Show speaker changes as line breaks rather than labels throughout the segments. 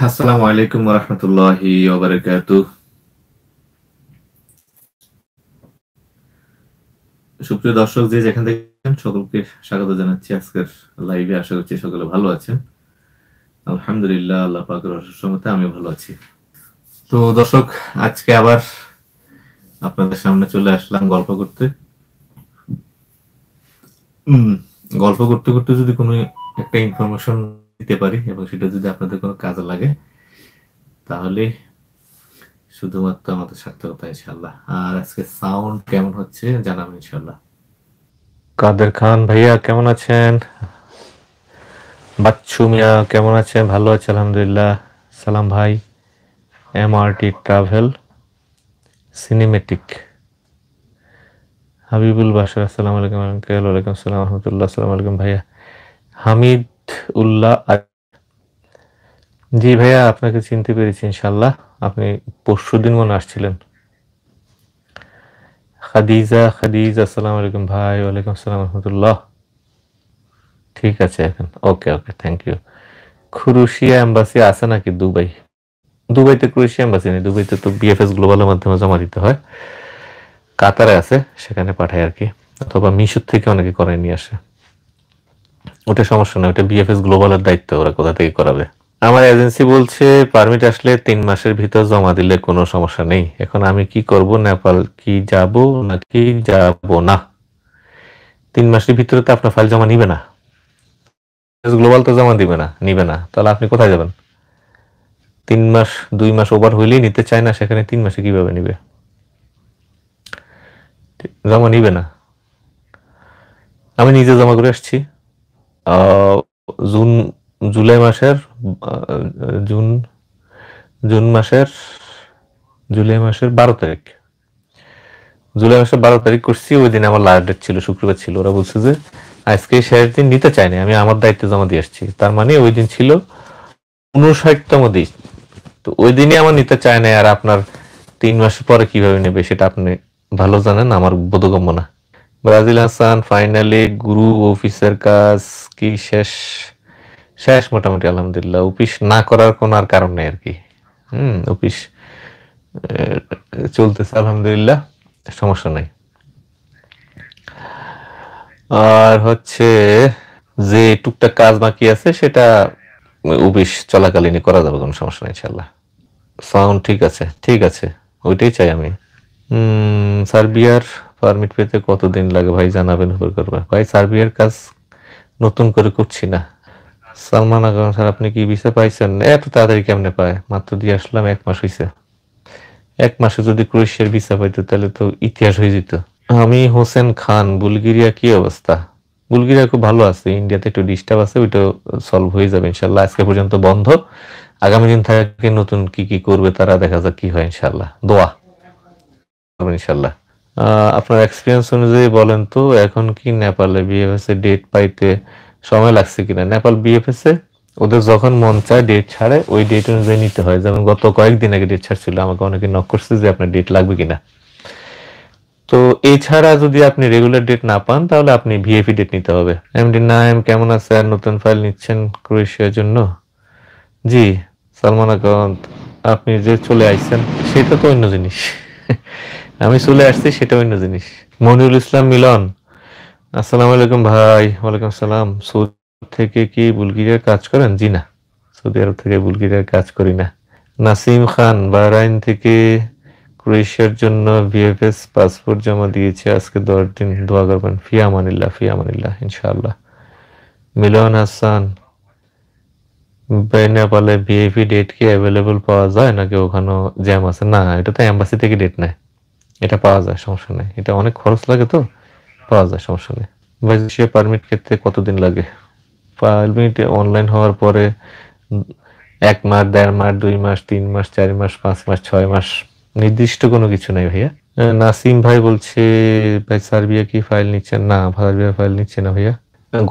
আসসালামু আলাইকুম ওয়া রাহমাতুল্লাহি ওয়া বারাকাতুহু। সুপ্রিয় দর্শক যে যেখান থেকে সকলকে স্বাগত জানাচ্ছি আজকের লাইভে। আশা করছি সকলে ভালো আছেন। আলহামদুলিল্লাহ, আল্লাহ পাকের অশেষ রহমতে আমি ভালো আছি। তো দর্শক, আজকে আবার আপনাদের সামনে চলে আসলাম গল্প করতে। গল্প করতে করতে যদি কোনো একটা ইনফরমেশন দিতে পারি এবং সেটা যদি আপনাদের কোনো কাজে লাগে তাহলে শুধুমাত্র আমাদের সার্থকতা ইনশাআল্লাহ। আর আজকে সাউন্ড কেমন হচ্ছে জানাবেন ইনশাআল্লাহ। কাদের খান ভাইয়া কেমন আছেন? বাচ্চু মিয়া কেমন আছেন? ভালো আছে আলহামদুলিল্লাহ। সালাম ভাই, MRT travel cinematic, Habibul Bashar আসসালামু আলাইকুম আঙ্কেল। ওয়ালাইকুম আসসালাম রহমতুল্লাহ। আসসালামু আলাইকুম ভাইয়া। হামিদ উল্লাহ, জি ভাইয়া আপনাকে চিনতে পেরেছি ইনশাল্লাহ। আপনি পরশুদিন মনে আসছিলেন। খাদিজা আসসালামু আলাইকুম ভাই। ওয়ালাইকুম আসসালাম রহমতুল্লাহ। ঠিক আছে এখন ওকে, থ্যাংক ইউ। ক্রোয়েশিয়া এম্বাসি আছে নাকি দুবাই? দুবাইতে ক্রোয়েশিয়া এম্বাসি নেই, দুবাইতে তো বিএফএস গ্লোবালের মাধ্যমে জমা দিতে হয়। কাতারে আছে, সেখানে পাঠায় আর কি, অথবা মিশর থেকে অনেকে করায় নিয়ে আসে। ওটা সমস্যা না, ওটা বিএফএস গ্লোবালের দায়িত্ব, ওরা কোথা থেকে করাবে। আমার এজেন্সি বলছে পারমিট আসলে 3 মাসের ভিতর জমা দিলে কোনো সমস্যা নেই। এখন আমি কি করব, নেপাল কি যাব নাকি যাব না? 3 মাসের ভিতরে তো আপনার ফাইল জমা নিবে না, গ্লোবাল তো জমা নিবে না, তাহলে আপনি কোথায় যাবেন? 3 মাস 2 মাস ওভার হইলেই নিতে চায় না, সেখানে 3 মাসে কিভাবে নিবে? জমা নিবে না। আমি নিজে জমা করে আসছি জুলাই মাসের জুন মাসের জুলাই মাসের 12 তারিখ। জুলাই মাসের 12 তারিখ করছি। ওই দিন আমার লাস্ট ডেট ছিল, শুক্রবার ছিল। ওরা বলছে যে আজকে শেষ দিন, নিতে চায়নি, আমি আমার দায়িত্বে জমা দিয়ে আসছি। তার মানে ওই দিন ছিল 59তম দিন। তো ওই দিনই আমার নিতে চায় না, আর আপনার 3 মাস পরে কিভাবে নেবে সেটা আপনি ভালো জানেন, আমার বোধগম্য না। ব্রাজিল হাসান, ফাইনালি গুরু অফিসের কাজ কি শেষ মোটামুটি আলহামদুলিল্লাহ। অফিস না করার কোনো আর কারণ নেই আর কি। অফিস চলতেছে আলহামদুলিল্লাহ, সমস্যা নাই। আর হচ্ছে যে টুকটাক কাজ বাকি আছে সেটা অফিস চলাকালীনই করা যাবে, কোনো সমস্যা নেই ইনশাল্লাহ। সাউন্ড ঠিক আছে, ওইটাই চাই আমি। সার্বিয়ার পারমিট পেতে কতদিন লাগে ভাই জানাবেন ভাই। সার্বিয়ার কাজ নতুন করে করছি না। সালমান আগম স্যার, আপনি কি ভিসা পাইছেন? এত তাড়াতাড়ি কেমনে পায়? মাত্র দিয়ে আসলাম, 1 মাস হয়েছে। 1 মাসে যদি ক্রোয়েশিয়ার ভিসা পাইতো তাহলে তো ইতিহাস হয়ে যেত। আমি হোসেন খান, বুলগেরিয়া কি অবস্থা? বুলগেরিয়া খুব ভালো আছে, ইন্ডিয়াতে একটু ডিস্টার্ব আছে, ওইটা সলভ হয়ে যাবে ইনশাল্লাহ। আজকে পর্যন্ত বন্ধ, আগামী দিন থেকে নতুন কি করবে তারা, দেখা যাক কি হয় ইনশাল্লাহ। দোয়া ইনশাল্লাহ। আপনার এক্সপিরিয়েন্স অনুযায়ী বলেন তো, এখন কি নেপালে বিএফএস এ ডেট পাইতে সময় লাগছে কিনা? নেপাল বিএফএস এ ওদের যখন মন চায় ডেট ছাড়ে, ওই ডেট অনুযায়ী নিতে হয়। যেমন গত কয়েকদিন আগে ডেট ছাড়ছিল, আমাকে অনেকে নক করছে যে আপনার ডেট লাগবে কিনা। তো এছাড়া যদি আপনি রেগুলার ডেট না পান তাহলে আপনি ভিএফি ডেট নিতে হবে। এমডি নাইম কেমন আছে? আর নতুন ফাইল নিচ্ছেন ক্রোয়েশিয়ার জন্য? জি সালমান আকান্ত, আপনি যে চলে আসছেন সেটা তো অন্য জিনিস, আমি চলে আসছি সেটা অন্য জিনিস। মনিরুল ইসলাম মিলন, আসসালামু আলাইকুম ভাই। ওয়ালাইকুম আসসালাম। সৌদি থেকে কি বুলগেরিয়ার কাজ করেন? জি না, সৌদি আরব থেকে বুলগেরিয়ার কাজ করি না। নাসিম খান, বাহরাইন থেকে ক্রোয়েশিয়ার জন্য ভিএফএস পাসপোর্ট জমা দিয়েছে, আজকে 10 দিন, দোয়া করবেন। ফিয়ামানিল্লাহ ইনশাআল্লাহ। মিলন হাসান, নেপালে ভিআইপি ডেট কি অ্যাভেলেবল পাওয়া যায় নাকি ওখানেও জ্যাম আছে? না, এটা তো এম্বাসি থেকে ডেট নেয়, এটা পাওয়া যায়, সমস্যা নেই। এটা অনেক খরচ লাগে, তো পাওয়া যায়, সমস্যা নেই। ভাইসে পারমিট ক্ষেত্রে কতদিন লাগে? পারমিট অনলাইন হওয়ার পরে 1 মাস, 1.5 মাস, 2 মাস, 3 মাস, 4 মাস, 5 মাস, 6 মাস, নির্দিষ্ট কোনো কিছু নাই ভাইয়া। নাসিম ভাই বলছে ভাই সার্বিয়া কি ফাইল নিচ্ছেন? না, সার্বিয়া ফাইল নিচ্ছে না ভাইয়া।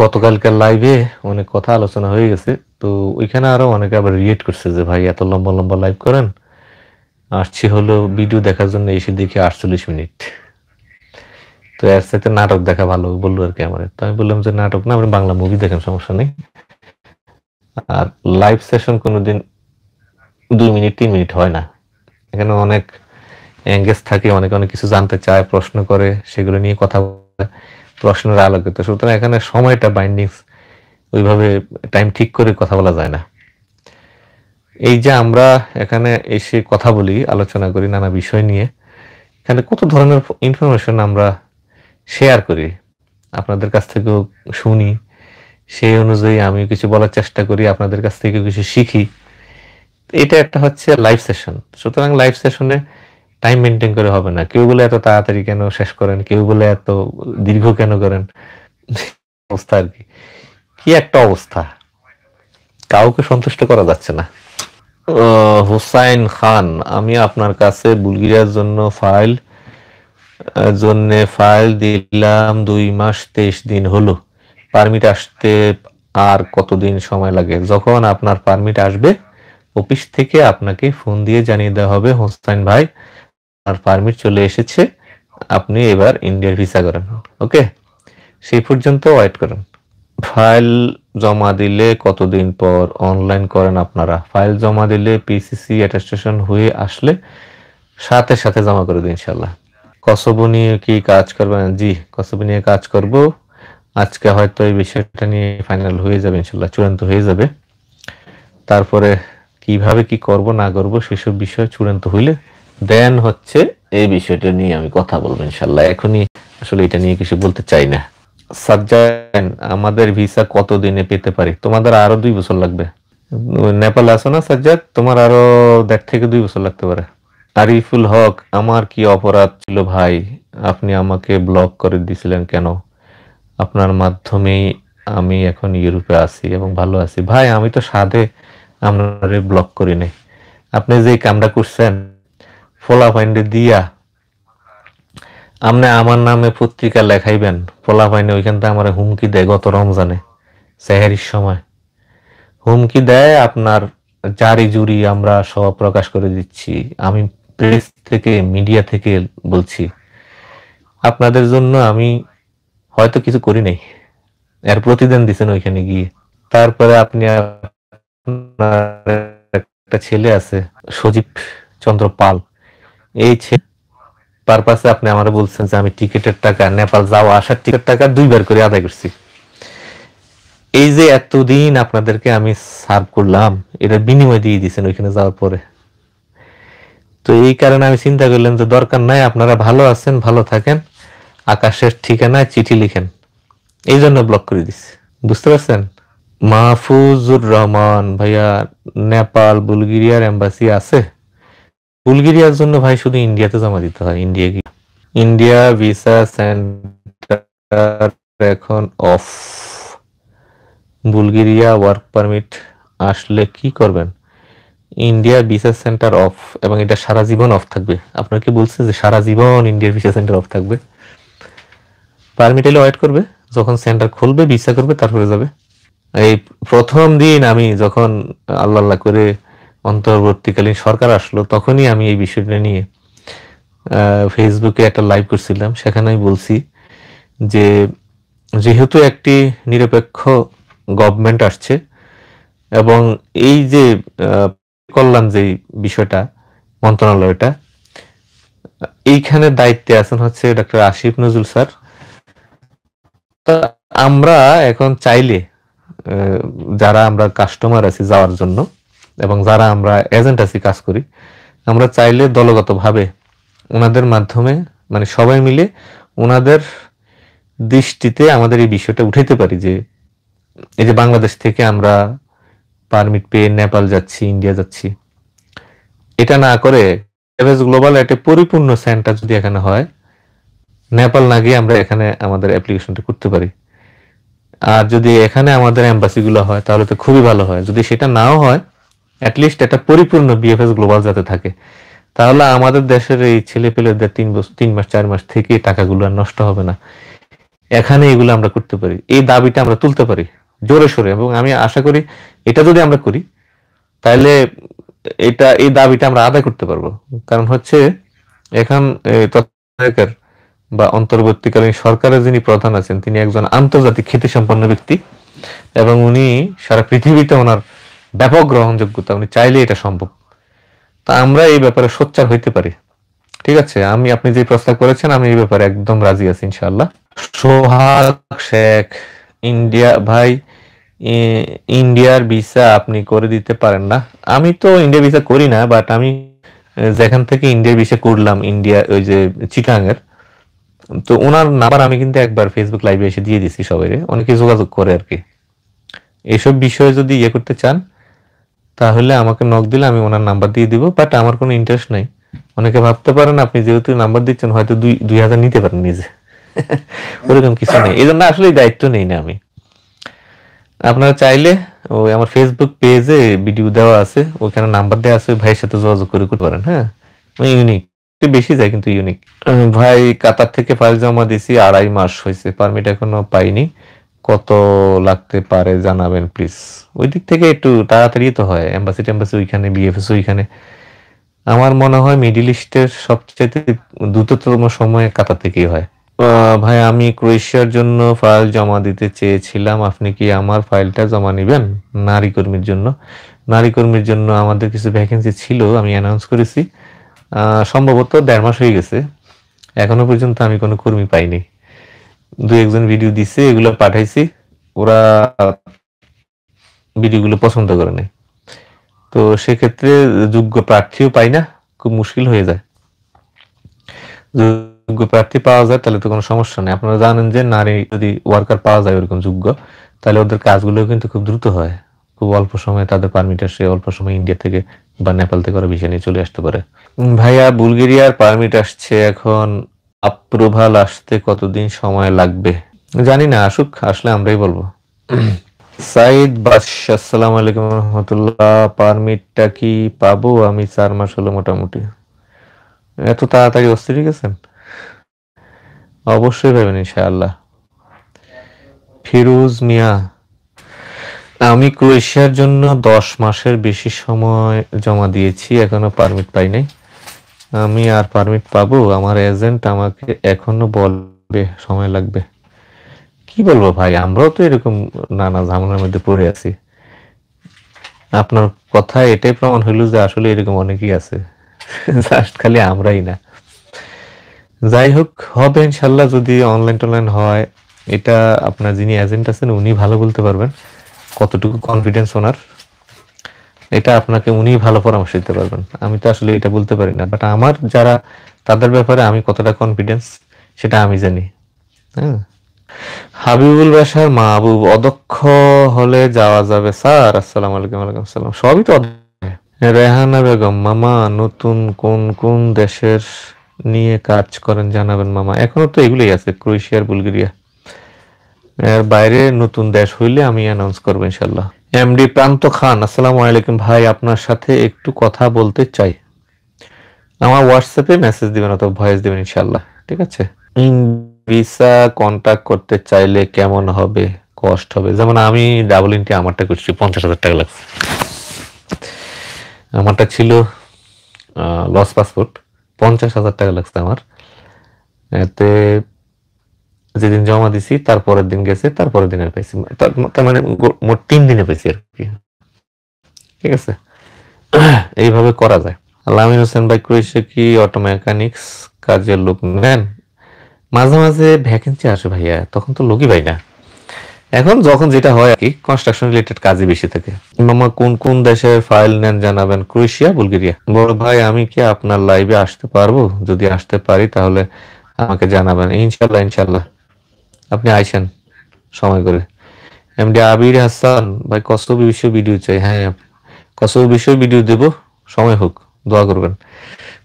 গতকালকার লাইভে অনেক কথা আলোচনা হয়ে গেছে, তো ওইখানে আরো অনেকে আবার রিয়েক্ট করছে যে ভাই এত লম্বা লম্বা লাইভ করেন, আসছি হলো ভিডিও দেখার জন্য, এসে দেখি 48 মিনিট। তো এর সাথে নাটক দেখা ভালো বললো আর কি আমার। তো আমি বললাম যে নাটক না, আপনি বাংলা মুভি দেখেন, সমস্যা নেই। আর লাইভ সেশন কোনোদিন 2 মিনিট 3 মিনিট হয় না। এখানে অনেক এঙ্গেজ থাকে, অনেকে অনেক কিছু জানতে চায়, প্রশ্ন করে, সেগুলো নিয়ে কথা বলে, প্রশ্নের আলোকিত। সুতরাং এখানে সময়টা বাইন্ডিংস ওইভাবে টাইম ঠিক করে কথা বলা যায় না। এই যে আমরা এখানে এসে কথা বলি, আলোচনা করি নানা বিষয় নিয়ে, এখানে কত ধরনের ইনফরমেশন আমরা শেয়ার করি, আপনাদের কাছ থেকেও শুনি, সেই অনুযায়ী আমিও কিছু বলার চেষ্টা করি, আপনাদের কাছ থেকে কিছু শিখি। এটা একটা হচ্ছে লাইভ সেশন। সুতরাং লাইভ সেশনে টাইম মেনটেন করে হবে না। কেউ বলে এত তাড়াতাড়ি কেন শেষ করেন, কেউ বলে এত দীর্ঘ কেন করেন। অবস্থা আর কি, কি একটা অবস্থা, কাউকে সন্তুষ্ট করা যাচ্ছে না। হুসাইন খান, আমি আপনার কাছে বুলগেরিয়ার ফাইল দিলাম 2 মাস 23 দিন হলো। পারমিট আসতে আর কতদিন সময় লাগে? যখন আপনার পারমিট আসবে অফিস থেকে আপনাকে ফোন দিয়ে জানিয়ে দেওয়া হবে, হোসাইন ভাই আপনার পারমিট চলে এসেছে, আপনি এবার ইন্ডিয়ার ভিসা করেন। ওকে, সেই পর্যন্ত ওয়েট করেন। ফাইল জমা দিলে কতদিন পর অনলাইন করেন আপনারা? ফাইল জমা দিলে পিসিসি অ্যাটেস্টেশন হয়ে আসলে সাথে সাথে জমা করে দিন ইনশাল্লাহ। কসোভো নিয়ে কি কাজ করবেন? জি, কসোভো নিয়ে কাজ করব। আজকে হয়তো এই বিষয়টা নিয়ে ফাইনাল হয়ে যাবে ইনশাল্লাহ, চূড়ান্ত হয়ে যাবে। তারপরে কিভাবে কি করব না করব সেসব বিষয় চূড়ান্ত হইলে দেন হচ্ছে এই বিষয়টা নিয়ে আমি কথা বলবো ইনশাল্লাহ। এখনই আসলে এটা নিয়ে কিছু বলতে চাই না। সাজ্জাদ, আমাদের ভিসা কতদিনে পেতে পারি? তোমাদের আরো 2 বছর লাগবে। নেপাল আছো না সাজ্জাদ? তোমার আরো 1.5 থেকে 2 বছর লাগতে পারে। আরিফুল হক, আমার কি অপরাধ ছিল ভাই? আপনি আমাকে ব্লক করে দিয়েছিলেন কেন? আপনার মাধ্যমেই আমি এখন ইউরোপে আছি এবং ভালো আছি। ভাই আমি তো সাধে আপনারে ব্লক করি নাই। আপনি যে কামটা করছেন ফলাফাইন্ডে দিয়া আপনি আমার নামে পত্রিকা লেখাইবেন, ফলাফাইনে ওইখান থেকে আমার হুমকি দেয়। গত রমজানে সেহেরির সময় হুমকি দেয়, আপনার জারি জুরি আমরা সব প্রকাশ করে দিচ্ছি। আমি প্রেস থেকে মিডিয়া থেকে বলছি, আপনাদের জন্য আমি হয়তো কিছু করি নাই, এর প্রতিদান দিচ্ছেন ওইখানে গিয়ে। তারপরে আপনি একটা ছেলে আছে সজীব চন্দ্র পাল, এই পারপাসে আপনি আমার বলছেন যে আমি টিকিটের টাকা, নেপাল যাওয়া আসার টিকিট টাকা 2 বার করে আদায় করছি। এই যে এতদিন আপনাদেরকে আমি সার্ভ করলাম, এটা বিনিময় দিয়ে দিয়েছেন ওইখানে যাওয়ার পরে। তো এই কারণে আমি চিন্তা করলাম যে দরকার নাই, আপনারা ভালো আছেন, ভালো থাকেন, আকাশের ঠিকানায় চিঠি লিখেন, এই জন্য ব্লক করে দিচ্ছি। বুঝতে পারছেন? মাহফুজুর রহমান ভাইয়া, নেপাল বুলগেরিয়ার এম্বাসি আছে? বুলগেরিয়ার জন্য ভাই শুধু ইন্ডিয়াতে জমা দিতে হয়। ইন্ডিয়া ভিসা সেন্টার এখন অফ। বুলগেরিয়া ওয়ার্ক পারমিট আসলে কি করবেন? ইন্ডিয়া ভিসা সেন্টার অফ, এবং এটা সারা জীবন অফ থাকবে। আপনার কি বলছে যে সারা জীবন ইন্ডিয়ার ভিসা সেন্টার অফ থাকবে? পারমিট এলে ওয়েট করবে, যখন সেন্টার খুলবে ভিসা করবে, তারপরে যাবে। এই প্রথম দিন আমি যখন আল্লাহ আল্লাহ করে অন্তর্বর্তীকালীন সরকার আসলো, তখনই আমি এই বিষয়টা নিয়ে ফেসবুকে একটা লাইভ করছিলাম। সেখানে আমি বলছি যে যেহেতু একটি নিরপেক্ষ গভর্নমেন্ট আসছে এবং এই যে কল্যাণ যে বিষয়টা, মন্ত্রণালয়টা, এইখানে দায়িত্বে আছেন হচ্ছে ডক্টর আসিফ নজরুল স্যার। আমরা এখন চাইলে যারা আমরা কাস্টমার আছি যাওয়ার জন্য এবং যারা আমরা এজেন্ট আছি কাজ করি, আমরা চাইলে দলগতভাবে ওনাদের মাধ্যমে, মানে সবাই মিলে ওনাদের দৃষ্টিতে আমাদের এই বিষয়টা উঠাইতে পারি যে এই যে বাংলাদেশ থেকে আমরা পারমিট পেয়ে নেপাল যাচ্ছি, ইন্ডিয়া যাচ্ছি, এটা না করে এভএস গ্লোবাল একটা পরিপূর্ণ সেন্টার যদি এখানে হয়, নেপাল না গিয়ে আমরা এখানে আমাদের অ্যাপ্লিকেশনটা করতে পারি। আর যদি এখানে আমাদের এম্বাসি গুলো হয় তাহলে তো খুবই ভালো হয়। যদি সেটা নাও হয়, অ্যাটলিস্ট একটা পরিপূর্ণ বিএফএস গ্লোবাল যাতে থাকে, তাহলে আমাদের দেশের এই ছেলে পেলেদের 3 মাস 4 মাস থেকে টাকাগুলো আর নষ্ট হবে না। এখানে এগুলো আমরা করতে পারি, এই দাবিটা আমরা তুলতে পারি জোরে সোরে। এবং আমি আশা করি এটা যদি আমরা করি তাহলে এই দাবিটা আমরা আদায় করতে পারবো। কারণ হচ্ছে এখন তত্ত্বাবধায়কের বা অন্তর্বর্তীকালীন সরকারের যিনি প্রধান আছেন, তিনি একজন আন্তর্জাতিক খ্যাতিসম্পন্ন ব্যক্তি এবং উনি সারা পৃথিবীতে ওনার ব্যাপক গ্রহণযোগ্যতা, উনি চাইলে এটা সম্ভব। তা আমরা এই ব্যাপারে সোচ্চার হইতে পারি। ঠিক আছে, আপনি যে প্রস্তাব করেছেন আমি এই ব্যাপারে একদম রাজি আছি ইনশাআল্লাহ। সোহাগ শেখ, ইন্ডিয়া ভাই, ইন্ডিয়ার ভিসা আপনি করে দিতে পারেন না? আমি তো ইন্ডিয়া ভিসা করি না, বাট আমি যেখান থেকে ইন্ডিয়ার ভিসা করলাম, ইন্ডিয়া ওই যে চিটাগাংয়ের, তো ওনার নাম্বার আমি কিন্তু একবার ফেসবুক লাইভে এসে দিয়ে দিছি সবাই, অনেকে যোগাযোগ করে আর কি। এইসব বিষয়ে যদি ইয়ে করতে চান তাহলে আমাকে নক দিলে আমি ওনার নাম্বার দিয়ে দিব, বাট আমার কোনো ইন্টারেস্ট নাই। অনেকে ভাবতে পারেন আপনি যেহেতু নাম্বার দিচ্ছেন হয়তো 2000 নিতে পারেন নিজে। ওরকম কিছু নেই, এই জন্য আসলে দায়িত্ব নেই না আমি। আপনারা চাইলে ওই আমার ফেসবুক পেজে ভিডিও দেওয়া আছে, ওখানে নাম্বার দেওয়া আছে, ভাইয়ের সাথে যোগাযোগ করে করতে পারেন। হ্যাঁ, ইউনিক, একটু বেশি যায় কিন্তু ইউনিক। ভাই কাতার থেকে ফাইল জমা দিছি, 2.5 মাস হয়েছে, পারমিট এখনো পাইনি, কত লাগতে পারে জানাবেন প্লিজ। ওই দিক থেকে একটু তাড়াতাড়ি তো হয়, এম্বাসি টেম্বাসি ওইখানে, বিএফএস ওইখানে। আমার মনে হয় মিডিল ইস্টের সবচেয়ে দ্রুততম সময়ে কাতার থেকেই হয়। ভাই আমি ক্রোয়েশিয়ার জন্য ফাইল জমা দিতে চেয়েছিলাম, আপনি কি আমার ফাইলটা জমা নেবেন? নারী কর্মীর জন্য। নারী কর্মীর জন্য আমাদের কিছু ভ্যাকেন্সি ছিল, আমি অ্যানাউন্স করেছি, সম্ভবত 1.5 মাস হয়ে গেছে, এখনো পর্যন্ত আমি কোনো কর্মী পাইনি। 2-1 জন ভিডিও দিছে, এগুলো পাঠাইছি, ওরা ভিডিওগুলো পছন্দ করে নাই। তো সেক্ষেত্রে যোগ্য প্রার্থীও পাই না, খুব মুশকিল হয়ে যায়। যোগ্য প্রার্থী পাওয়া যায় তাহলে তো কোনো সমস্যা নেই। আপনারা জানেন যে নারী যদি ওয়ার্কার পাওয়া যায় ওরকম যোগ্য, তাহলে ওদের কাজগুলো কিন্তু খুব দ্রুত হয়, খুব অল্প সময়ে তাদের পারমিট আসে, অল্প সময় ইন্ডিয়া থেকে বা নেপাল থেকে ওরা ভিসা নিয়ে চলে আসতে পারে। ভাইয়া বুলগেরিয়ার পারমিট আসছে, এখন অ্যাপ্রুভাল আসতে কতদিন সময় লাগবে? জানি না, আসুক, আসলে আমরাই বলবো। সাইদ বাদশা, আসসালামু আলাইকুম রহমতুল্লাহ, পারমিটটা কি পাবো? আমি 4 মাস হলো মোটামুটি। এত তাড়াতাড়ি অস্থির গেছেন? অবশ্যই পাবেন ইনশাআল্লাহ। ফিরোজ মিয়া, আমি ক্রোয়েশিয়ার জন্য 10 মাসের বেশি সময় জমা দিয়েছি, এখনো পারমিট পাই নাই। আমি আর পারমিট পাবো? আমার এজেন্ট আমাকে এখনো বলবে সময় লাগবে। কি বলবো ভাই, আমরাও তো এরকম নানা ঝামেলার মধ্যে পড়ে আছি। আপনার কথা এটাই প্রমাণ হইল যে আসলে এরকম অনেকেই আছে, জাস্ট খালি আমরাই না। যাই হোক, হবে ইনশাল্লাহ, যদি অনলাইন টনলাইন হয়। এটা আপনার যিনি এজেন্ট আছেন উনি ভালো বলতে পারবেন কতটুকু কনফিডেন্স ওনার, এটা আপনাকে উনি ভালো পরামর্শ দিতে পারবেন। আমি তো আসলে এটা বলতে পারি না, বাট আমার যারা তাদের ব্যাপারে আমি কতটা কনফিডেন্স সেটা আমি জানি। হ্যাঁ, হাবিবুল বাসার মাহবুব, অদক্ষ হলে যাওয়া যাবে স্যার? আসসালামু আলাইকুম। ওয়ালাইকুম আসসালাম। সবই তো রেহানা বেগম, মামা নতুন কোন কোন দেশের নিয়ে কাজ করেন জানাবেন মামা। এখনো তো এগুলোই আছে, ক্রোয়েশিয়ার, বুলগেরিয়া, এর বাইরে নতুন দেশ হইলে আমি অ্যানাউন্স করবো ইনশাল্লাহ। এমডি প্রান্ত খান, আসসালামু আলাইকুম ভাই, আপনার সাথে একটু কথা বলতে চাই। আমার হোয়াটসঅ্যাপে মেসেজ দিবেন অথবা ভয়েস দিবেন ইনশাল্লাহ, ঠিক আছে? ভিসা কন্টাক্ট করতে চাইলে কেমন হবে, কষ্ট হবে? যেমন আমি ডাবল এন্ট্রি আমারটা করছি, 50,000 টাকা লাগছে। আমারটা ছিল লস পাসপোর্ট, 50,000 টাকা লাগছে আমার। এতে যেদিন জমা দিছি তারপরের দিন গেছে, তারপরের দিনে পাইছি, তার মানে মোট 3 দিনে পাইছি আর কি। ঠিক আছে, এইভাবে করা যায়। আলামিন হোসেন ভাই, ক্রোয়েশিয়া কি অটো মেকানিক্স কাজের লোক নেন? মাঝে মাঝে ভ্যাকেন্সি আসে ভাইয়া, তখন তো লোকই পাই না। এখন যখন যেটা হয় আর কি, কনস্ট্রাকশন রিলেটেড কাজই বেশি থাকে। মামা কোন কোন দেশের ফাইল নেন জানাবেন? Croatia, Bulgaria. বড় ভাই, আমি কি আপনার লাইভে আসতে পারবো? যদি আসতে পারি তাহলে আমাকে জানাবেন। ইনশাল্লাহ ইনশাল্লাহ, আপনি আইসেন সময় করে। এমডি আবির হাসান ভাই, কসবি বিষয় ভিডিও চাই। হ্যাঁ, কসবি বিষয় ভিডিও দেব, সময় হোক, দোয়া করবেন।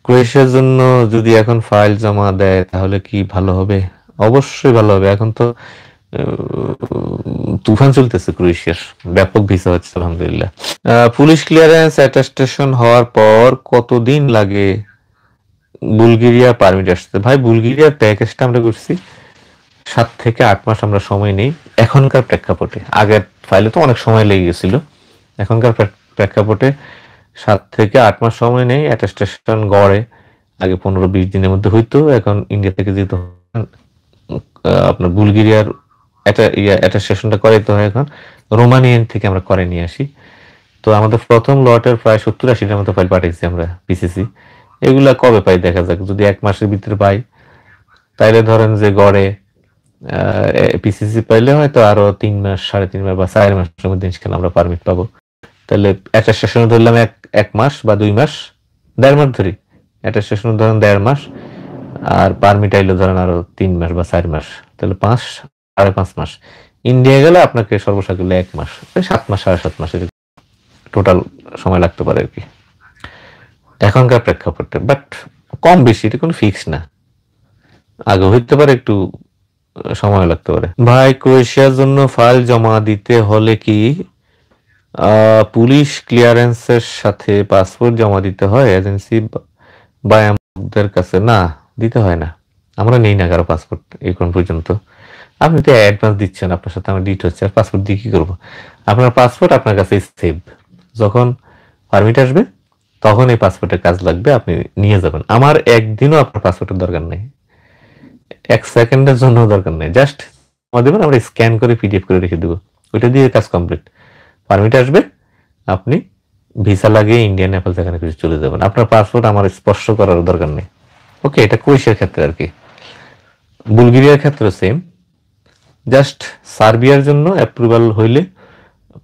ক্রোয়েশিয়ার জন্য যদি এখন ফাইল জমা দেয় তাহলে কি ভালো হবে? অবশ্যই ভালো হবে। এখন তো তুফান চলতেছে ক্রোয়েশিয়ার, ব্যাপক ভিসা হচ্ছে আলহামদুলিল্লাহ। পুলিশ ক্লিয়ারেন্স অ্যাটেস্টেশন হওয়ার পর কতদিন লাগে বুলগেরিয়া পারমিট আসতে? ভাই বুলগেরিয়ার প্যাকেজটা আমরা করছি 7 থেকে 8 মাস আমরা সময় নেই এখনকার প্রেক্ষাপটে। আগের ফাইলে তো অনেক সময় লেগে গেছিল, এখনকার প্রেক্ষাপটে 7 থেকে 8 মাস সময় নেই। অ্যাটেস্টেশন গড়ে আগে 15-20 দিনের মধ্যে হইতো, এখন ইন্ডিয়া থেকে যেহেতু আপনার বুলগেরিয়ার অ্যাটেস্টেশনটা করাইতে হয়, এখন রোমানিয়ান থেকে আমরা করে নিয়ে আসি। তো আমাদের প্রথম লটের প্রায় 70-80টার মতো ফাইল পাঠিয়েছি আমরা পিসিসি। এগুলা কবে পাই দেখা যাক, যদি 1 মাসের ভিতরে পাই তাইলে ধরেন যে গড়ে পিসিসি পাইলে হয়তো আরো 3 মাস 3.5 মাস বা 4 মাসের মধ্যে ইনশাআল্লাহ আমরা পারমিট পাবো। তাহলে অ্যাটেস্টেশন ধরলাম 1 মাস বা 2 মাস, 1.5 মাস ধরি, অ্যাটেস্টেশন ধরেন 1.5 মাস, আর পারমিট আইলো ধরেন আরো 3 মাস বা 4 মাস, তাহলে 5.5 মাস। ইন্ডিয়া গেলে আপনাকে সর্বসাকুল্যে 1 মাস, 7 মাস 7.5 মাস টোটাল সময় লাগতে পারে আর কি এখনকার প্রেক্ষাপটে। বাট কম বেশি এটা কোনো ফিক্স না, আগে হইতে পারে, একটু সময় লাগতে পারে। ভাই ক্রোয়েশিয়ার জন্য ফাইল জমা দিতে হলে কি পুলিশ ক্লিয়ারেন্সের সাথে পাসপোর্ট জমা দিতে হয় এজেন্সি বা আমাদের কাছে? না, দিতে হয় না, আমরা নেই না কারো পাসপোর্ট এখন পর্যন্ত। আপনি তো অ্যাডভান্স দিচ্ছেন, আপনার সাথে আমার ডিট হচ্ছে, আর পাসপোর্ট দিয়ে কি করবো? আপনার পাসপোর্ট আপনার কাছে সেভ, যখন পারমিট আসবে তখন এই পাসপোর্টের কাজ লাগবে, আপনি নিয়ে যাবেন। আমার একদিনও আপনার পাসপোর্টের দরকার নেই, 1 সেকেন্ডের জন্য দরকার নেই, জাস্ট জমা দেবেন, আমরা স্ক্যান করে পিডিএফ করে রেখে দেবো, ওইটা দিয়ে কাজ কমপ্লিট। পারমিট আসবে, আপনি ভিসা লাগিয়ে ইন্ডিয়া নেপাল যেখানে কিছু চলে যাবেন, আপনার পাসপোর্ট আমার স্পর্শ করার দরকার নেই। ওকে, এটা ক্রোয়েশিয়ার ক্ষেত্রে আর কি। বুলগেরিয়ার ক্ষেত্রে সেম, জাস্ট সার্বিয়ার জন্য অ্যাপ্রুভাল হইলে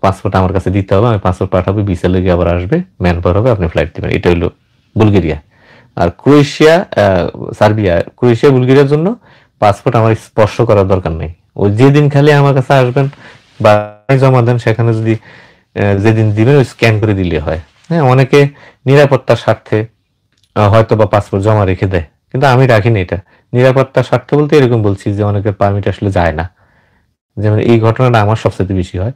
পাসপোর্ট আমার কাছে দিতে হবে, আমি পাসপোর্ট পাঠাবো, ভিসা লেগে আবার আসবে, ম্যান পাওয়ার হবে, আপনি ফ্লাইট দিবেন। এটা হইলো বুলগেরিয়া। আর ক্রোয়েশিয়া, সার্বিয়া, ক্রোয়েশিয়া বুলগেরিয়ার জন্য পাসপোর্ট আমার স্পর্শ করার দরকার নেই। ওই যেদিন খালি আমার কাছে আসবেন বা জমা দেন, সেখানে যদি যেদিন দিবেন ওই স্ক্যান করে দিলে হয়। হ্যাঁ, অনেকে নিরাপত্তার স্বার্থে হয়তো বা পাসপোর্ট জমা রেখে দেয়, কিন্তু আমি রাখিনি। এটা নিরাপত্তার স্বার্থে বলতে এরকম বলছি যে অনেকের পারমিট আসলে যায় না, যেমন এই ঘটনাটা আমার সবচেয়ে বেশি হয়।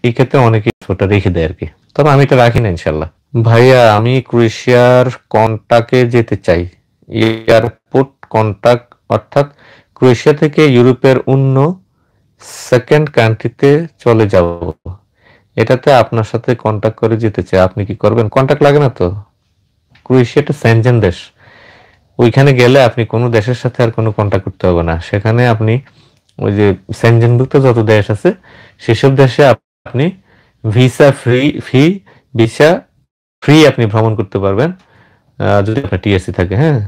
এই ক্ষেত্রে অনেকে ওটা রেখে দেয় আর কি, তবে আমি এটা রাখি না ইনশাল্লাহ। ভাইয়া আমি ক্রোয়েশিয়ার কন্টাকে যেতে চাই, এয়ারপোর্ট কন্টাক্ট, অর্থাৎ ক্রোয়েশিয়া থেকে ইউরোপের অন্য সেকেন্ড কান্ট্রিতে চলে যাব, এটাতে আপনার সাথে কন্টাক্ট করে যেতে চাই, আপনি কি করবেন? কন্টাক্ট লাগে না তো, ক্রোয়েশিয়া একটা সেনজেন দেশ, ওইখানে গেলে আপনি কোনো দেশের সাথে আর কোনো কন্টাক্ট করতে হবে না। সেখানে আপনি ওই যে সেনজেনভুক্ত যত দেশ আছে সেসব দেশে আপনি ভিসা ফ্রি আপনি ভ্রমণ করতে পারবেন, যদি আপনার টিএসসি থাকে। হ্যাঁ,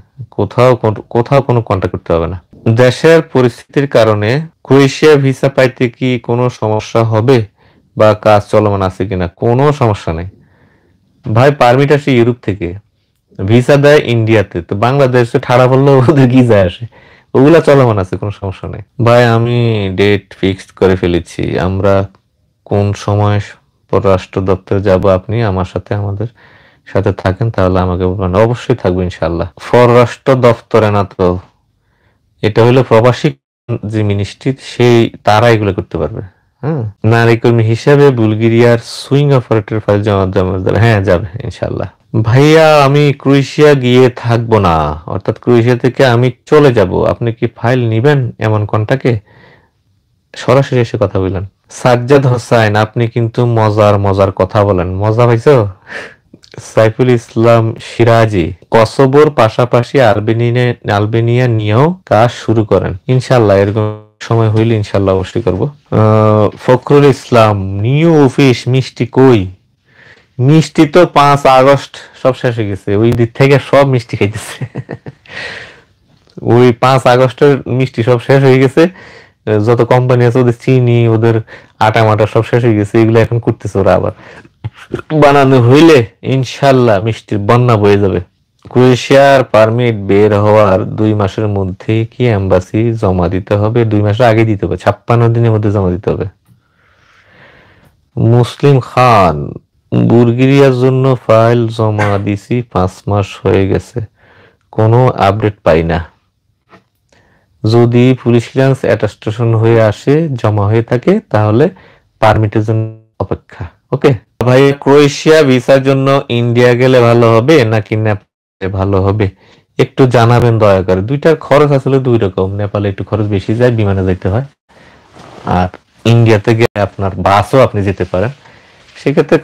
কোথাও কোনো কন্টাক্ট করতে হবে না। দেশের পরিস্থিতির কারণে ক্রোয়েশিয়া ভিসা পাইতে কি কোনো সমস্যা হবে বা কাজ চলমান আছে কিনা? কোনো সমস্যা নেই ভাই, পারমিট আসে ইউরোপ থেকে, ভিসা দেয় ইন্ডিয়াতে, তো বাংলাদেশে ঠাড়া পড়লেও ওদের কি যায় আসে, ওগুলা চলমান আছে, কোনো সমস্যা নেই। ভাই আমি ডেট ফিক্সড করে ফেলেছি, আমরা কোন সময় পররাষ্ট্র দপ্তরে যাব, আপনি আমার সাথে আমাদের সাথে থাকেন তাহলে আমাকে বলবেন। অবশ্যই থাকবো ইনশাল্লাহ। পররাষ্ট্র দপ্তরে না তো, এটা হলো প্রবাসী যে মিনিস্ট্রি, সেই তারা এগুলো করতে পারবে। হ্যাঁ, নারী কর্মী হিসেবে বুলগেরিয়ার সুইং অপারেটর ফাইল জমা দেওয়া, হ্যাঁ যাবে ইনশাল্লাহ। ভাইয়া আমি ক্রোয়েশিয়া গিয়ে থাকবো না, অর্থাৎ ক্রোয়েশিয়া থেকে আমি চলে যাব, আপনি কি ফাইল নিবেন এমন কন্টাকে? সরাসরি এসে কথা বললেন। সাজ্জাদ হোসাইন, আপনি কিন্তু মজার কথা বলেন, মজা পাইছো? সাইফুল ইসলাম সিরাজি, কসোভোর পাশাপাশি আলবেনিয়া নিয়েও কাজ শুরু করেন ইনশাল্লাহ, এরকম সময় হইলে ইনশাল্লাহ অবশ্যই করবো। ফখরুল ইসলাম, নিউ অফিস মিষ্টি কই? মিষ্টি তো 5 আগস্ট সব শেষ হয়ে গেছে, ওই দিক থেকে সব মিষ্টি খাইতেছে। ওই 5 আগস্টের মিষ্টি সব শেষ হয়ে গেছে, যত কোম্পানি আছে ওদের চিনি, ওদের আটা মাটা সব শেষ হয়ে গেছে, এগুলো এখন করতেছে ওরা, আবার বানানো হইলে ইনশাল্লাহ মিষ্টির বন্যা বয়ে যাবে। ক্রোয়েশিয়ার পারমিট বের হওয়ার 2 মাসের মধ্যে কি এম্বাসি জমা দিতে হবে? 2 মাসের আগে দিতে হবে, 56 দিনের মধ্যে জমা দিতে হবে। মুসলিম খান, বুলগেরিয়ার জন্য ফাইল জমা দিছি, 5 মাস হয়ে গেছে, কোনো আপডেট পাই না। যদি পুলিশ ক্লিয়ারেন্স অ্যাটেস্টেশন হয়ে আসে, জমা হয়ে থাকে, তাহলে পারমিটের জন্য অপেক্ষা। ওকে ভাই, ক্রোয়েশিয়া ভিসার জন্য ইন্ডিয়া গেলে ভালো হবে নাকি নেপালে ভালো হবে, একটু জানাবেন দয়া করে। দুইটার খরচ আসলে 2 রকম, নেপালে একটু খরচ বেশি যায়, বিমানে যাইতে হয়, আর ইন্ডিয়াতে গেলে আপনার বাসও আপনি যেতে পারেন, সেক্ষেত্রে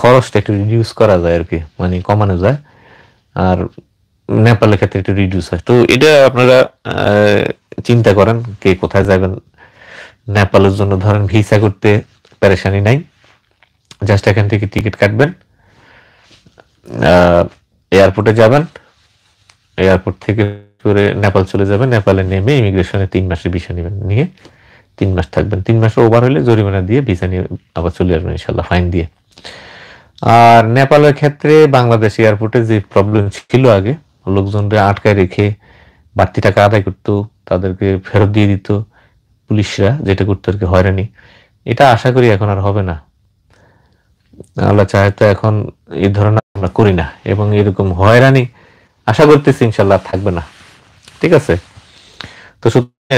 খরচটা একটু রিডিউস করা যায় আর কি, মানে কমানো যায়, আর নেপালের ক্ষেত্রে একটু রিডিউস হয়। তো এটা আপনারা চিন্তা করেন কে কোথায় যাবেন। নেপালের জন্য ধরেন ভিসা করতে পেরেশানি নাই, জাস্ট এখান থেকে টিকিট কাটবেন, এয়ারপোর্টে যাবেন, এয়ারপোর্ট থেকে করে নেপাল চলে যাবেন, নেপালে নেমে ইমিগ্রেশনে 3 মাসের ভিসা নেবেন, নিয়ে 3 মাস থাকবেন, 3 মাস ওভার হলে জরিমানা দিয়ে ভিসা নিয়ে আবার চলে আসবেন ইনশাল্লাহ, ফাইন দিয়ে। আর নেপালের ক্ষেত্রে বাংলাদেশ এয়ারপোর্টে যে প্রবলেম ছিল আগে, লোকজনরা আটকায় রেখে বাড়তি টাকা আদায় করতো, তাদেরকে ফেরত দিয়ে দিত পুলিশরা, যেটা করতো আর কি হয়রানি, এটা আশা করি এখন আর হবে না। আল্লাহ চাহে তো এখন এই ধরনের আমরা করি না, এবং এরকম হয়রানি আশা করতেছি ইনশাল্লাহ থাকবে না। ঠিক আছে, তো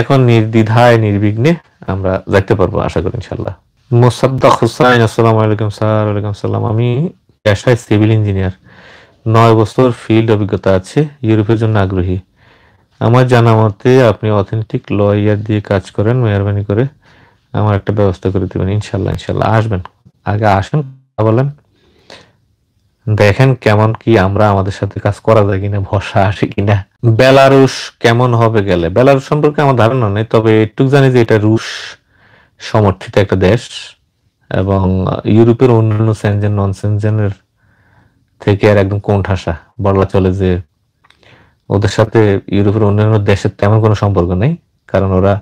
এখন নির্দ্বিধায় নির্বিঘ্নে আমরা যাইতে পারবো আশা করি ইনশাল্লাহ। মোসাদ্দাক হুসাইন, আসসালামু আলাইকুম স্যার। ওয়ালাইকুম সালাম। আমি পেশায় সিভিল ইঞ্জিনিয়ার, 9 বছর ফিল্ড অভিজ্ঞতা আছে, ইউরোপের জন্য আগ্রহী। আমার জানা মতে আপনি অথেন্টিক লয়ার দিয়ে কাজ করেন, মেহরবানি করে আমার একটা ব্যবস্থা করে দেবেন। ইনশাল্লাহ ইনশাল্লাহ আসবেন, আগে আসেন, কথা বলেন, দেখেন কেমন কি আমরা আমাদের সাথে কাজ করা যায় কিনা, ভরসা আসে কিনা। বেলারুশ কেমন হবে গেলে, বেলারুশ সম্পর্কে আমার ধারণা নেই, তবে একটু জানি যে এটা রুশ সমর্থিত একটা দেশ, এবং ইউরোপের অন্যান্য সেনজেন নন সেনজেনের থেকে আর একদম কোণঠাসা বলা চলে, যে ওদের সাথে ইউরোপের অন্যান্য দেশের তেমন কোনো সম্পর্ক নেই, কারণ ওরা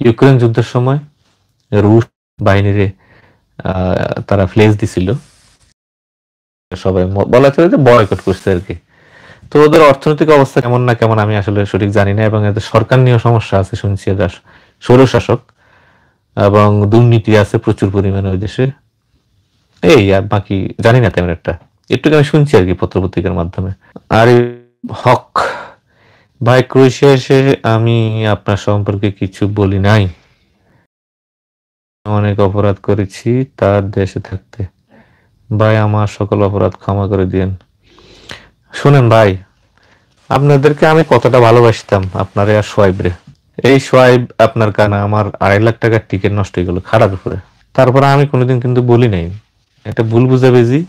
ইউক্রেন যুদ্ধের সময় রুশ বাহিনীরে তারা ফ্লেজ দিছিল, সবাই বলা চলে যে বয়কট করছে আর কি। তো ওদের অর্থনৈতিক অবস্থা কেমন না কেমন আমি আসলে সঠিক জানি না, এবং এদের সরকার নিয়েও সমস্যা আছে শুনছি, এদের স্বৈরশাসক এবং দুর্নীতি আছে প্রচুর পরিমাণে ওই দেশে। এই আর বাকি জানি না তেমন একটা, একটু আমি শুনছি আর কি পত্রপত্রিকার মাধ্যমে। আর হক ভাই, ক্রোয়েশিয়া এসে আমি আপনার সম্পর্কে কিছু বলি নাই, অনেক অপরাধ করেছি তার দেশে থাকতে, ভাই আমার সকল অপরাধ ক্ষমা করে দিয়েন। শুনেন ভাই, আপনাদেরকে আমি কতটা ভালোবাসতাম, আপনারে আর সোয়াইবরে। এই সোয়াইব আপনার কারণে আমার 2.5 লাখ টাকার টিকিট নষ্ট হয়ে গেল খারাপ উপরে। তারপরে আমি কোনোদিন কিন্তু বলি নাই, একটা ভুল বুঝাবুঝি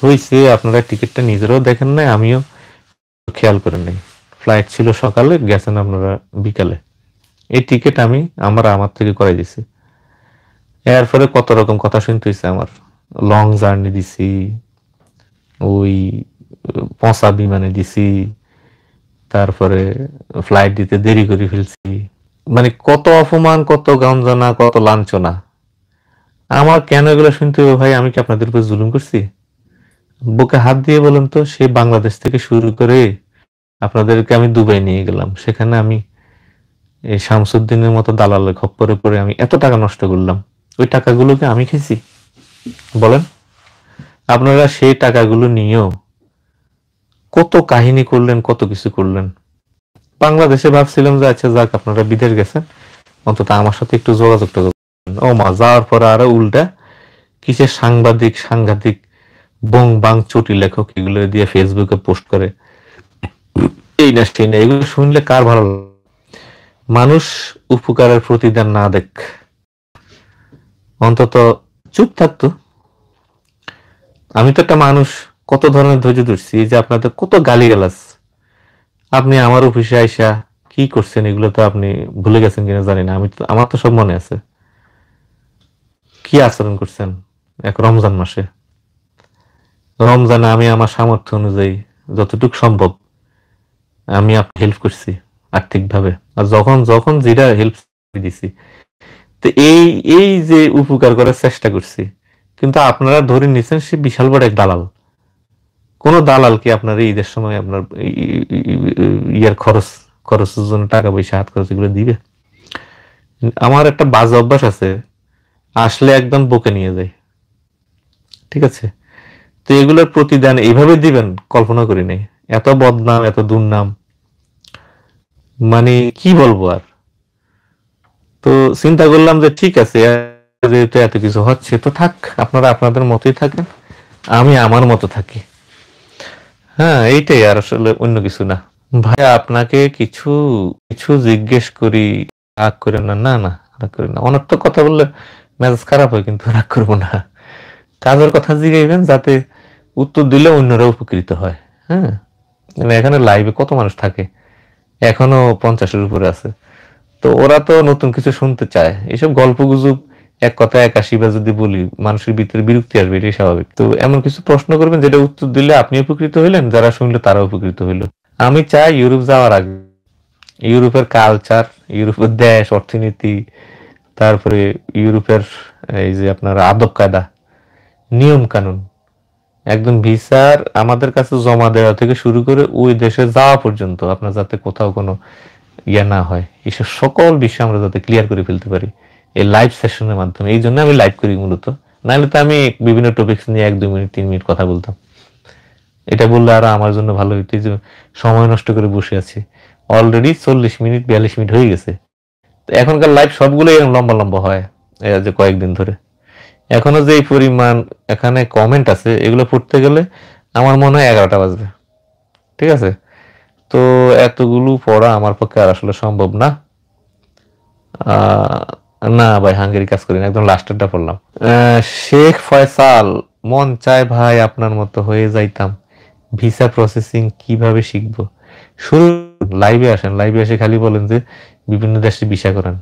হয়েছে, আপনারা টিকিটটা নিজেরাও দেখেন নাই, আমিও খেয়াল করেন নাই, ফ্লাইট ছিল সকালে, গেছেন আপনারা বিকালে, এই টিকিট আমি আমার থেকে করাই দিছি। এরপরে কত রকম কথা শুনতে হয়েছে আমার, লং জার্নি দিছি, ওই পচা বিমানে দিছি, তারপরে ফ্লাইট দিতে দেরি করে ফেলছি, মানে কত অপমান, কত গঞ্জনা, কত লাঞ্ছনা। আমার কেন এগুলো শুনতে হবে ভাই? আমি কি আপনাদের উপর জুলুম করছি? বুকে হাত দিয়ে বলেন তো, সে বাংলাদেশ থেকে শুরু করে আপনাদেরকে আমি দুবাই নিয়ে গেলাম, সেখানে আমি এই শামসুদ্দিনের মতো দালালের খপ্পরে পড়ে আমি এত টাকা নষ্ট করলাম, ওই টাকাগুলোকে আমি খেয়েছি? বলেন, আপনারা সেই টাকাগুলো নিয়েও কত কাহিনী করলেন, কত কিছু করলেন। বাংলাদেশে ভাবছিলাম যে আচ্ছা যাক, আপনারা বিদেশ গেছেন, অন্তত আমার সাথে একটু যোগাযোগটা করবেন। ও মা, যাওয়ার পরে আরো উল্টা কিসের সাংঘাতিক বং বাং চটি লেখক এগুলো দিয়ে ফেসবুকে পোস্ট করে, এই না সেই না, এগুলো শুনলে কার ভালো লাগে? মানুষ উপকারের প্রতিদান না দেখ, অন্তত চুপ থাকতো। আমি তো একটা মানুষ, কত ধরনের ধৈর্য ধরছি, এই যে আপনাদের কত গালিগালাজ, আপনি আমার অফিসে আইসা কি করছেন এগুলো তো আপনি ভুলে গেছেন কিনা জানি না, আমার তো সব মনে আছে, কি আচরণ করছেন এক রমজান মাসে। রমজানে আমি আমার সামর্থ্য অনুযায়ী যতটুকু সম্ভব আমি হেল্প করছি আর্থিকভাবে, আর যখন যখন যেটা হেল্প দিছি, তো এই যে উপকার করার চেষ্টা করছি, কিন্তু আপনারা ধরে নিচ্ছেন সে বিশাল বড় এক দালাল। কোন দালাল কি আপনার ঈদের সময় আপনার ইয়ার খরচের জন্য টাকা পয়সা হাত খরচ এগুলো দিবে? আমার একটা বাজে অভ্যাস আছে, আসলে একদম বকে নিয়ে যায়, ঠিক আছে? তো এগুলোর প্রতিদান এইভাবে দিবেন কল্পনা করি নাই, এত বদনাম, এত দুর্নাম, মানে কি বলবো আর। তো চিন্তা করলাম যে ঠিক আছে, যেহেতু এত কিছু হচ্ছে তো থাক, আপনারা আপনাদের মতোই থাকেন, আমি আমার মতো থাকি। হ্যাঁ, এইটাই, আর আসলে অন্য কিছু না। ভাই আপনাকে কিছু কিছু জিজ্ঞেস করি, রাগ করেন না। না না, রাগ করেন না, অনর্থক কথা বললে মেজাজ খারাপ হয়, কিন্তু রাগ করবো না। কাজের কথা জিগাইবেন, যাতে উত্তর দিলে অন্যরা উপকৃত হয়। হ্যাঁ, মানে এখানে লাইভে কত মানুষ থাকে, এখনো 50-এর উপরে আছে, তো ওরা তো নতুন কিছু শুনতে চায়, এইসব গল্প গুজব এক কথায় 81 বার যদি বলি মানুষের ভিতরে বিরক্তি আসবে, এটাই স্বাভাবিক। তো এমন কিছু প্রশ্ন করবেন যেটা উত্তর দিলে আপনি উপকৃত হইলেন, যারা শুনলে তারাও উপকৃত হইল। আমি চাই ইউরোপ যাওয়ার আগে ইউরোপের কালচার, ইউরোপের দেশ, অর্থনীতি, তারপরে ইউরোপের এই যে আপনার আদব কায়দা, নিয়ম কানুন, একদম ভিসার আমাদের কাছে জমা দেওয়া থেকে শুরু করে ওই দেশে যাওয়া পর্যন্ত আপনার যাতে কোথাও কোনো ইয়ে না হয়, এসব সকল বিষয় আমরা যাতে ক্লিয়ার করে ফেলতে পারি এই লাইভ সেশনের মাধ্যমে। এই জন্য আমি লাইভ করি মূলত, নাহলে তো আমি বিভিন্ন টপিকস নিয়ে 1-2 মিনিট 3 মিনিট কথা বলতাম। এটা বললে আরো আমার জন্য ভালো হইতো, যে সময় নষ্ট করে বসে আছি। অলরেডি 40 মিনিট 42 মিনিট হয়ে গেছে। এখনকার লাইভ সবগুলো এরকম লম্বা লম্বা হয় এই যে কয়েকদিন ধরে। এখনো যে এই পরিমাণ এখানে কমেন্ট আছে, এগুলো পড়তে গেলে আমার মনে হয় 11টা বাজবে। ঠিক আছে, তো এতগুলো পড়া আমার পক্ষে আর আসলে সম্ভব না। না ভাই, হাঙ্গেরি কাজ করি না, একদম লাস্টেরটা পড়লাম। শেখ ফয়সাল, মন চায় ভাই আপনার মতো হয়ে যাইতাম, ভিসা প্রসেসিং কিভাবে শিখবো? শুরু লাইভে আসেন, লাইভে এসে খালি বলেন যে বিভিন্ন দেশে ভিসা করেন,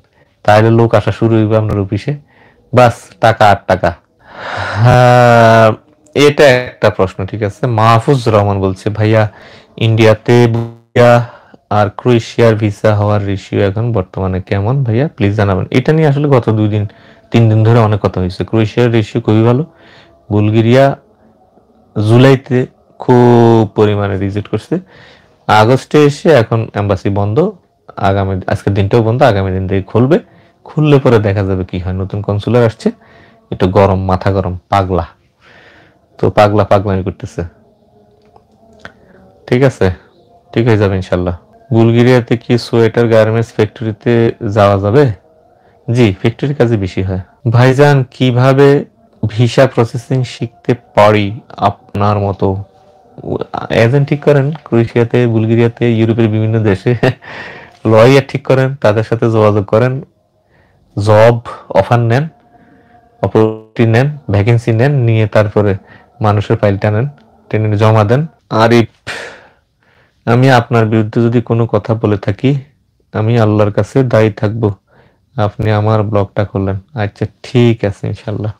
তাহলে লোক আসা শুরু হইবে আপনার অফিসে, বাস টাকা আর টাকা। এটা একটা প্রশ্ন। ঠিক আছে, মাহফুজ রহমান বলছে, ভাইয়া ইন্ডিয়াতে আর ক্রোয়েশিয়ার ভিসা হওয়ার রেশিও এখন বর্তমানে কেমন ভাইয়া, প্লিজ জানাবেন। এটা নিয়ে আসলে গত 2-3 দিন ধরে অনেক কথা হয়েছে। ক্রোয়েশিয়ার রেশিও খুবই ভালো। বুলগেরিয়া জুলাইতে খুব পরিমাণে রিজেক্ট করছে, আগস্টে এসে এখন এম্বাসি বন্ধ, আগামী আজকের দিনটাও বন্ধ, আগামী দিন থেকে খুলবে। খুললে পরে দেখা যাবে কি হয়। নতুন কনসুলার আসছে, একটু গরম, মাথা গরম, পাগলা, তো পাগলামি করতেছে। ঠিক আছে, ঠিক হয়ে যাবে ইনশাল্লাহ। বুলগেরিয়াতে কি সোয়েটার গার্মেন্টস ফ্যাক্টরিতে যাওয়া যাবে? জি, ফ্যাক্টরির কাজে বেশি হয়। ভাইজান, কিভাবে ভিসা প্রসেসিং শিখতে পারি আপনার মতো? এজেন্ট ঠিক করেন ক্রোয়েশিয়াতে, বুলগেরিয়াতে, ইউরোপের বিভিন্ন দেশে লয়ার ঠিক করেন, তাদের সাথে যোগাযোগ করেন, জব অফার নেন, অপরচুনিটি নেন, ভ্যাকেন্সি নেন, নিয়ে তারপরে মানুষের ফাইলটা নেন, টেনে জমা দেন। আরিফ, আমি আপনার বিরুদ্ধে যদি কোনো কথা বলে থাকি আমি আল্লাহর কাছে দায়ী থাকবো, আপনি আমার ব্লগটা করলেন। আচ্ছা ঠিক আছে, ইনশাল্লাহ।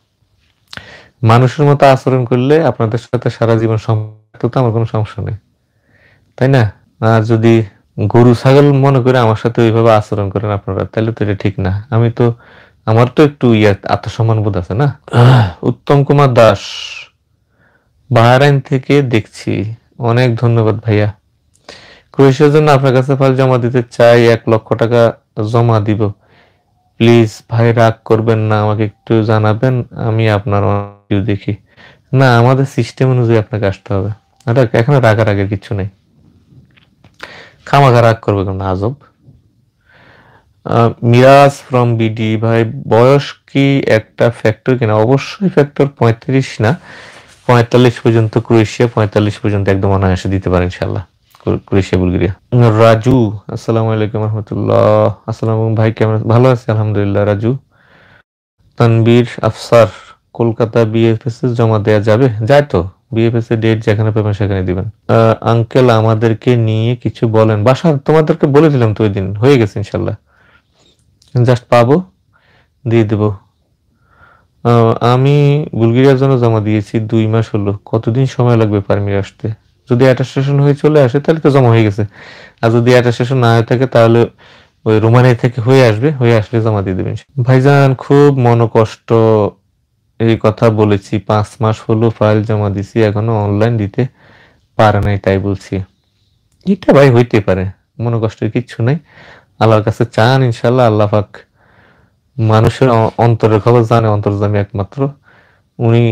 মানুষের মতো আচরণ করলে আপনাদের সাথে সারা জীবন সম্পর্ক, তো আমার কোনো সমস্যা নেই, তাই না? আর যদি গরু ছাগল মনে করে আমার সাথে ওইভাবে আচরণ করেন আপনারা, তাহলে তো এটা ঠিক না। আমার তো একটু আত্মসম্মান বোধ আছে না। উত্তম কুমার দাস, বাহরাইন থেকে দেখছি, অনেক ধন্যবাদ ভাইয়া। ক্রোয়েশিয়ার জন্য আপনার কাছে ফাইল জমা দিতে চাই, 1 লক্ষ টাকা জমা দিব, প্লিজ ভাই রাগ করবেন না, আমাকে একটু জানাবেন, আমি আপনার ভিডিও দেখি। না, আমাদের সিস্টেম অনুযায়ী আপনাকে আসতে হবে, এটা এখানে রাগারাগের কিছু নেই। খামাখা রাগ করবে কেন, আজব। মিরাজ ফ্রম বিডি, ভাই বয়স কি একটা ফ্যাক্টর কিনা? অবশ্যই ফ্যাক্টর, 35 না 45 পর্যন্ত ক্রোয়েশিয়া, 45 পর্যন্ত একদম অনায়াসে দিতে পারে ইনশাল্লাহ ক্রোয়েশিয়া বুলগেরিয়া। রাজু, আসসালামু আলাইকুম রহমতুল্লাহ। আসসালামু ভাই, কেমন? ভালো আছি আলহামদুলিল্লাহ। রাজু। তানবীর আফসার, কলকাতা বিএফএস এ জমা দেয়া যাবে? যায় তো, বিএফএস এর ডেট যেখানে পাবেন সেখানে দিবেন। আঙ্কেল, আমাদেরকে নিয়ে কিছু বলেন। বাসা তোমাদেরকে বলে দিলাম তো, ওই দিন হয়ে গেছে ইনশাল্লাহ, জাস্ট পাবো, দিয়ে দেবো। আমি বুলগেরিয়ার জন্য জমা দিয়েছি 2 মাস হলো, কতদিন সময় লাগবে পারমিট আসতে? যদি অ্যাটাস্টেশন হয়ে চলে আসে তাহলে তো জমা হয়ে গেছে, আর যদি অ্যাটাস্টেশন না হয়ে থাকে তাহলে ওই রোমানিয়া থেকে হয়ে আসবে, হয়ে আসলে জমা দিয়ে দেবেন। ভাইজান, খুব মনোকষ্ট, এই কথা বলেছি, 5 মাস হলো ফাইল জমা দিছি, এখনো অনলাইন দিতে পারে নাই, তাই বলছি। এটা ভাই হইতে পারে, মনোকষ্টের কিচ্ছু নাই, আল্লাহর কাছে চান, ইনশাল্লাহ আল্লাহ পাক মানুষের অন্তরের খবর জানে, অন্তর্যামী একমাত্র, উনি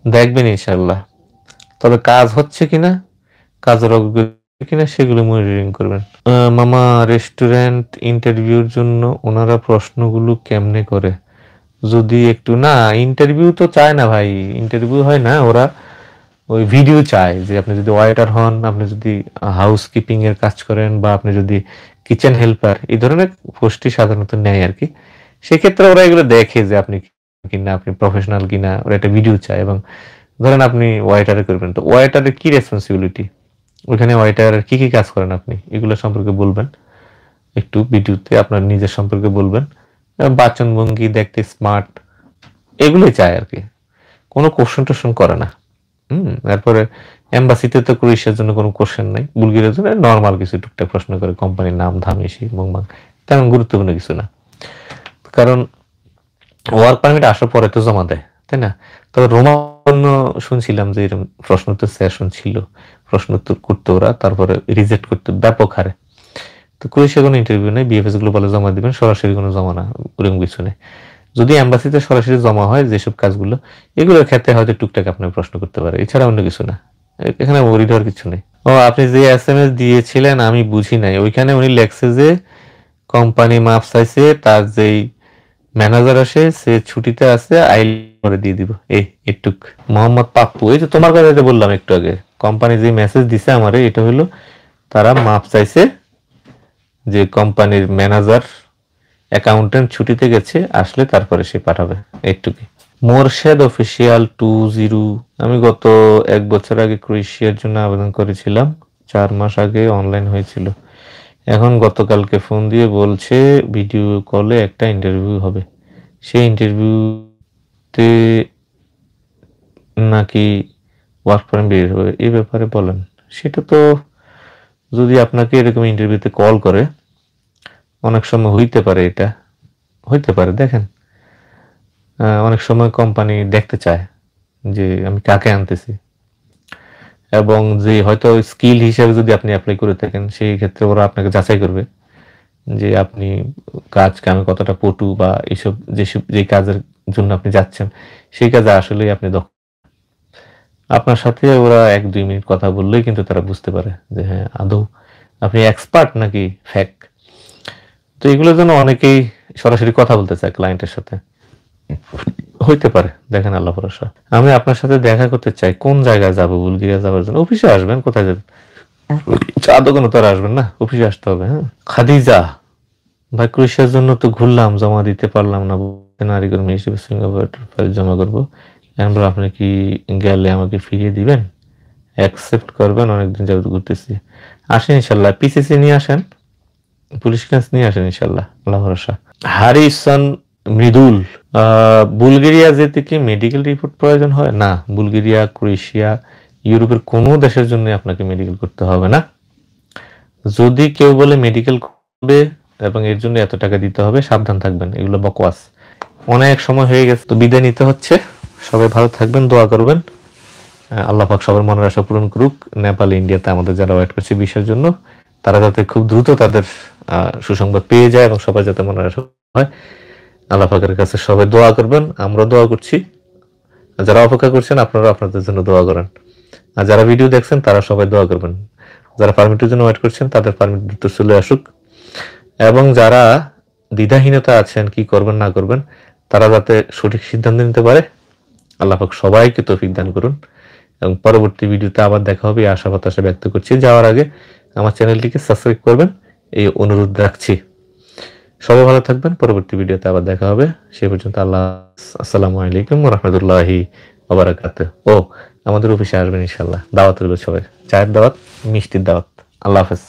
দেখবেন ইনশাল্লাহ। তবে কাজ হচ্ছে কিনা, কাজের অগ্রগতি কিনা, সেগুলো মনিটরিং করবেন। মামা, রেস্টুরেন্ট ইন্টারভিউর জন্য ওনারা প্রশ্নগুলো কেমনে করে? যদি একটু, না ইন্টারভিউ তো চায় না ভাই, ইন্টারভিউ হয় না, ওরা ওই ভিডিও চায়, যে আপনি যদি ওয়েটার হন, আপনি যদি হাউস কিপিং এর কাজ করেন, বা আপনি যদি কিচেন হেল্পার, এই ধরনের পোস্টই সাধারণত নেয় আর কি। সেক্ষেত্রে ওরা এগুলো দেখে যে আপনি কিনা, আপনি প্রফেশনাল কিনা, ওরা একটা ভিডিও চায়। এবং ধরেন আপনি ওয়েটারে করবেন, তো ওয়েটারের কি রেসপন্সিবিলিটি, ওইখানে ওয়েটারের কি কি কাজ করেন আপনি, এগুলো সম্পর্কে বলবেন, একটু ভিডিওতে আপনার নিজের সম্পর্কে বলবেন, বাচনভঙ্গি দেখতে স্মার্ট, এগুলোই চায় আর কি, কোনো কোশ্চেন টোশ্চেন করে না। তারপরে এম্বাসিতে তো ক্রোয়েশিয়ার জন্য কোনো কোশ্চেন নাই, বুলগেরিয়ার জন্য নর্মাল কিছু টুকটাক প্রশ্ন করে, কোম্পানির নাম ধাম এসি মুংমাং, তেমন গুরুত্বপূর্ণ কিছু না। কারণ ওয়ার্ক পারমিট আসার পরে তো জমা দেয়, তাই না? তবে রোমান্য শুনছিলাম যে এরকম প্রশ্ন উত্তর সেশন ছিল, প্রশ্ন উত্তর করতো ওরা, তারপরে রিজেক্ট করতো ব্যাপক হারে। তো ক্রোয়েশিয়া কোনো ইন্টারভিউ নেই, বিএফএস গ্লোবালে জমা দিবেন, সরাসরি কোনো জমা না, ওরকম কিছু নেই। যদি এম্বাসিতে সরাসরি জমা হয় যেসব কাজগুলো, এগুলোর ক্ষেত্রে হয়তো টুকটাক আপনার প্রশ্ন করতে পারে, এছাড়া অন্য কিছু না, এখানে ওয়ারিড হওয়ার কিছু নেই। ও আপনি যে এসএমএস দিয়েছিলেন আমি বুঝি নাই, ওইখানে উনি লেখছে যে কোম্পানি মাপ চাইছে, তার যেই ম্যানেজার আসে সে ছুটিতে আছে, আইলে করে দিয়ে দিব, এই এটুক। মোহাম্মদ পাপ্পু, এই যে তোমার কথা যেটা বললাম একটু আগে, কোম্পানি যে মেসেজ দিছে আমারে, এটা হলো তারা মাপ চাইছে, যে কোম্পানির ম্যানেজার অ্যাকাউন্টেন্ট ছুটিতে গেছে, আসলে তারপরে সে পাঠাবে, এইটুকুই। মোরশেদ অফিসিয়াল 20, আমি গত 1 বছর আগে ক্রোয়েশিয়ার জন্য আবেদন করেছিলাম, 4 মাস আগে অনলাইন হয়েছিল, এখন গতকালকে ফোন দিয়ে বলছে ভিডিও কলে একটা ইন্টারভিউ হবে, সেই ইন্টারভিউতে নাকি ওয়ার্ক পারমিট বের হবে, এই ব্যাপারে বলেন। সেটা তো যদি আপনাকে এরকম ইন্টারভিউতে কল করে, অনেক সময় হইতে পারে, এটা হইতে পারে, দেখেন অনেক সময় কোম্পানি দেখতে চায় যে আমি কাকে আনতেছি, এবং যে হয়তো স্কিল হিসেবে যদি আপনি অ্যাপ্লাই করে থাকেন, সেই ক্ষেত্রে ওরা আপনাকে যাচাই করবে যে আপনি কাজ কামে কতটা পটু, বা এইসব যে কাজের জন্য আপনি যাচ্ছেন সেই কাজে আসলেই আপনি দক্ষ। আপনার সাথে ওরা 1-2 মিনিট কথা বললেই কিন্তু তারা বুঝতে পারে যে হ্যাঁ আদৌ আপনি এক্সপার্ট নাকি ফেক। তো এগুলোর জন্য অনেকেই সরাসরি কথা বলতে চায় ক্লায়েন্টের সাথে, হইতে পারে, দেখেন আল্লাহ ভরসা। আমি আপনার সাথে দেখা করতে চাই, কোন জায়গায় যাবো? বুলগেরিয়া যাওয়ার জন্য অফিসে আসবেন, কোথায় যাবেন? চা দোকানে তো আর আসবেন না, অফিসে আসতে হবে। হ্যাঁ, খাদিজা ভাই, ক্রোয়েশিয়ার জন্য তো ঘুরলাম, জমা দিতে পারলাম না, নারীকর্মী হিসেবে সিঙ্গাপুর ফাইল জমা করবো, এখন আপনি কি গেলে আমাকে ফিরিয়ে দিবেন, অ্যাকসেপ্ট করবেন? অনেকদিন যাবত ঘুরতেছি, আসেন ইনশাল্লাহ, পিসিসি নিয়ে আসেন, পুলিশ ক্লিয়ারেন্স নিয়ে আসেন ইনশাল্লাহ, আল্লাহ ভরসা। হারিসন মৃদুল, বুলগেরিয়া যেতে কি মেডিকেল রিপোর্ট প্রয়োজন হয়? না, বুলগেরিয়া, ক্রোয়েশিয়া, ইউরোপের কোনো দেশের জন্য আপনাকে মেডিকেল করতে হবে না। যদি কেউ বলে মেডিকেল করবে এবং এর জন্য এত টাকা দিতে হবে, সাবধান থাকবেন, এগুলো বকওয়াস। অনেক সময় হয়ে গেছে, তো বিদায় নিতে হচ্ছে। সবাই ভালো থাকবেন, দোয়া করবেন, আল্লাহ পাক সবার মনের আশা পূরণ করুক। নেপাল, ইন্ডিয়াতে আমাদের যারা ওয়েট করছে বিষয়ের জন্য, তারা যাতে খুব দ্রুত তাদের সুসংবাদ পেয়ে যায় এবং সবাই যাতে মনের আশা হয়। আল্লাহ পাকের কাছে সবাই দোয়া করবেন, আমরা দোয়া করছি। যারা অপেক্ষা করছেন আপনারা আপনাদের জন্য দোয়া করেন, আর যারা ভিডিও দেখছেন তারা সবাই দোয়া করবেন। যারা পারমিটের জন্য ওয়েট করছেন তাদের পারমিট দ্রুত চলে আসুক, এবং যারা দ্বিধাহীনতা আছেন কি করবেন না করবেন, তারা যাতে সঠিক সিদ্ধান্ত নিতে পারে, আল্লাহ পাক সবাইকে তৌফিক দান করুন। এবং পরবর্তী ভিডিওতে আবার দেখা হবে, এই আশা প্রত্যাশা ব্যক্ত করছি। যাওয়ার আগে আমার চ্যানেলটিকে সাবস্ক্রাইব করবেন, এই অনুরোধ রাখছি। সবাই ভালো থাকবেন, পরবর্তী ভিডিওতে আবার দেখা হবে, সে পর্যন্ত আল্লাহ, আসসালামু আলাইকুম ওয়া রাহমাতুল্লাহি ওয়া বারাকাতুহু। ও আমাদের অফিসে আসবেন ইনশাআল্লাহ, দাওয়াত রইল সবাই, চায়ের দাওয়াত, মিষ্টির দাওয়াত। আল্লাহ হাফেজ।